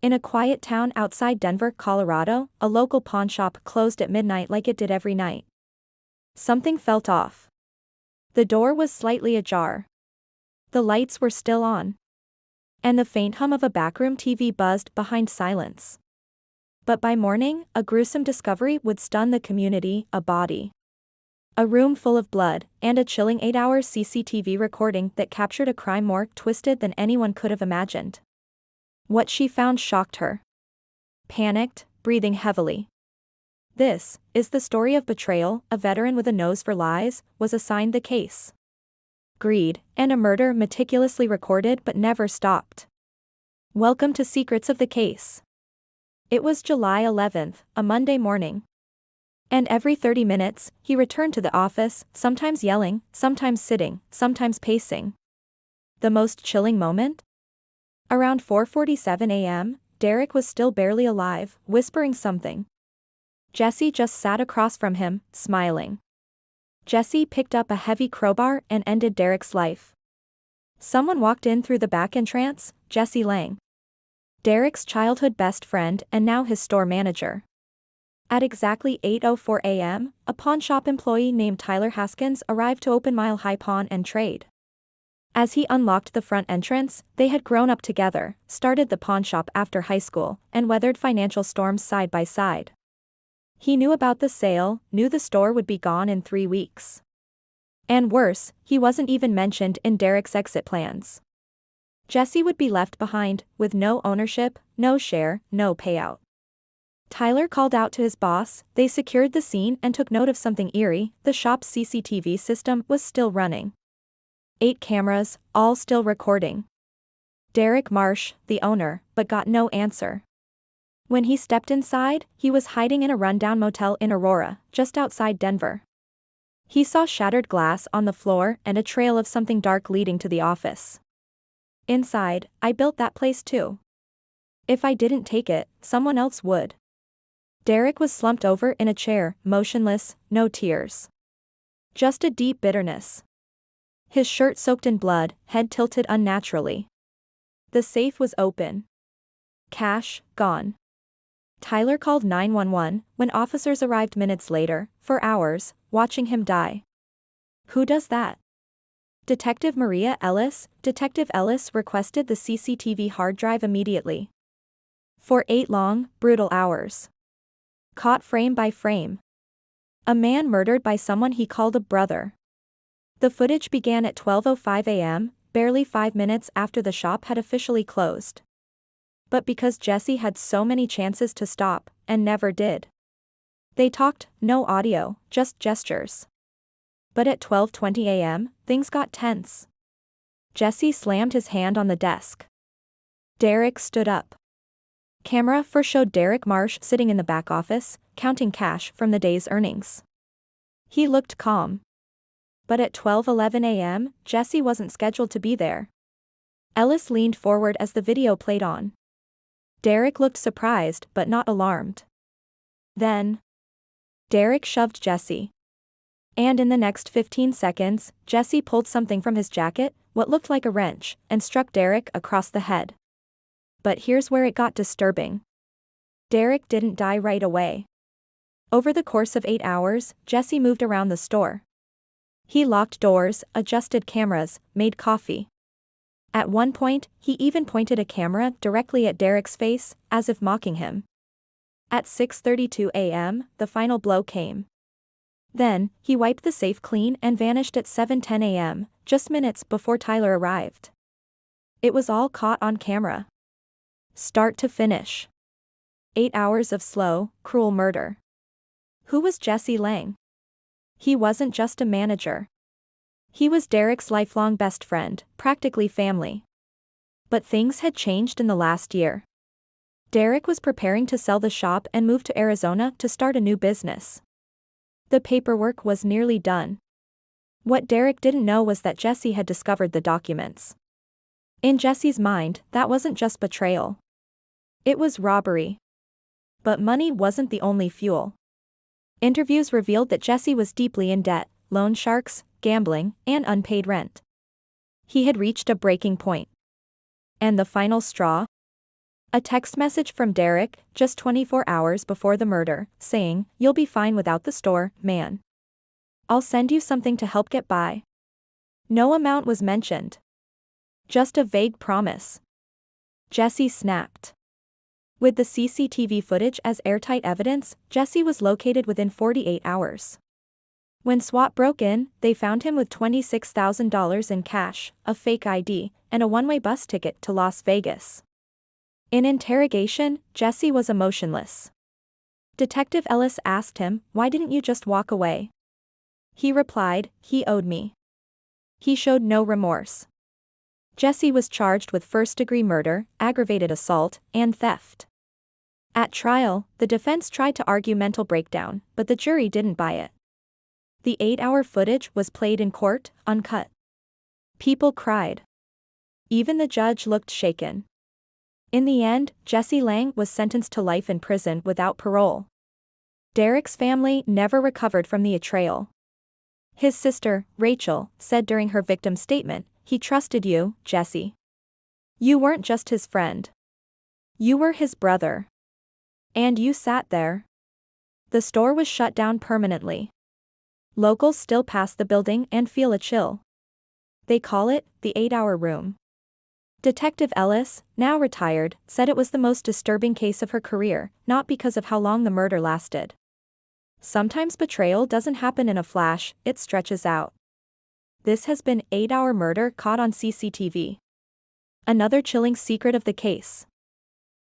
In a quiet town outside Denver, Colorado, a local pawn shop closed at midnight like it did every night. Something felt off. The door was slightly ajar. The lights were still on. And the faint hum of a backroom TV buzzed behind silence. But by morning, a gruesome discovery would stun the community: a body. A room full of blood, and a chilling 8-hour CCTV recording that captured a crime more twisted than anyone could have imagined. What she found shocked her. Panicked, breathing heavily. This is the story of Betrayal. A veteran with a nose for lies was assigned the case. Greed, and a murder meticulously recorded but never stopped. Welcome to Secrets of the Case. It was July 11th, a Monday morning. And every 30 minutes, he returned to the office, sometimes yelling, sometimes sitting, sometimes pacing. The most chilling moment? Around 4:47 a.m., Derek was still barely alive, whispering something. Jesse just sat across from him, smiling. Jesse picked up a heavy crowbar and ended Derek's life. Someone walked in through the back entrance: Jesse Lang. Derek's childhood best friend and now his store manager. At exactly 8:04 a.m., a pawnshop employee named Tyler Haskins arrived to open Mile High Pawn and Trade. As he unlocked the front entrance, they had grown up together, started the pawnshop after high school, and weathered financial storms side by side. He knew about the sale, knew the store would be gone in 3 weeks. And worse, he wasn't even mentioned in Derek's exit plans. Jesse would be left behind, with no ownership, no share, no payout. Tyler called out to his boss. They secured the scene and took note of something eerie: the shop's CCTV system was still running. 8 cameras, all still recording. Derek Marsh, the owner, but got no answer. When he stepped inside, he was hiding in a rundown motel in Aurora, just outside Denver. He saw shattered glass on the floor and a trail of something dark leading to the office. Inside, "I built that place too. If I didn't take it, someone else would." Derek was slumped over in a chair, motionless, no tears. Just a deep bitterness. His shirt soaked in blood, head tilted unnaturally. The safe was open. Cash, gone. Tyler called 911 when officers arrived minutes later, for hours, watching him die. Who does that? Detective Maria Ellis. Detective Ellis requested the CCTV hard drive immediately. For 8 long, brutal hours. Caught frame by frame. A man murdered by someone he called a brother. The footage began at 12:05 a.m., barely 5 minutes after the shop had officially closed. But because Jesse had so many chances to stop, and never did. They talked, no audio, just gestures. But at 12:20 a.m., things got tense. Jesse slammed his hand on the desk. Derek stood up. Camera first showed Derek Marsh sitting in the back office, counting cash from the day's earnings. He looked calm. But at 12:11 a.m., Jesse wasn't scheduled to be there. Ellis leaned forward as the video played on. Derek looked surprised but not alarmed. Then, Derek shoved Jesse. And in the next 15 seconds, Jesse pulled something from his jacket, what looked like a wrench, and struck Derek across the head. But here's where it got disturbing. Derek didn't die right away. Over the course of 8 hours, Jesse moved around the store. He locked doors, adjusted cameras, made coffee. At one point, he even pointed a camera directly at Derek's face, as if mocking him. At 6:32 a.m., the final blow came. Then, he wiped the safe clean and vanished at 7:10 a.m., just minutes before Tyler arrived. It was all caught on camera. Start to finish. 8 hours of slow, cruel murder. Who was Jesse Lang? He wasn't just a manager. He was Derek's lifelong best friend, practically family. But things had changed in the last year. Derek was preparing to sell the shop and move to Arizona to start a new business. The paperwork was nearly done. What Derek didn't know was that Jesse had discovered the documents. In Jesse's mind, that wasn't just betrayal. It was robbery. But money wasn't the only fuel. Interviews revealed that Jesse was deeply in debt: loan sharks, gambling, and unpaid rent. He had reached a breaking point. And the final straw? A text message from Derek, just 24 hours before the murder, saying, "You'll be fine without the store, man. I'll send you something to help get by." No amount was mentioned. Just a vague promise. Jesse snapped. With the CCTV footage as airtight evidence, Jesse was located within 48 hours. When SWAT broke in, they found him with $26,000 in cash, a fake ID, and a one-way bus ticket to Las Vegas. In interrogation, Jesse was emotionless. Detective Ellis asked him, "Why didn't you just walk away?" He replied, "He owed me." He showed no remorse. Jesse was charged with first-degree murder, aggravated assault, and theft. At trial, the defense tried to argue mental breakdown, but the jury didn't buy it. The 8-hour footage was played in court, uncut. People cried. Even the judge looked shaken. In the end, Jesse Lang was sentenced to life in prison without parole. Derek's family never recovered from the betrayal. His sister, Rachel, said during her victim statement, "He trusted you, Jesse. You weren't just his friend. You were his brother. And you sat there." The store was shut down permanently. Locals still pass the building and feel a chill. They call it the 8-hour room. Detective Ellis, now retired, said it was the most disturbing case of her career, not because of how long the murder lasted. Sometimes betrayal doesn't happen in a flash, it stretches out. This has been 8-hour murder caught on CCTV. Another chilling secret of the case.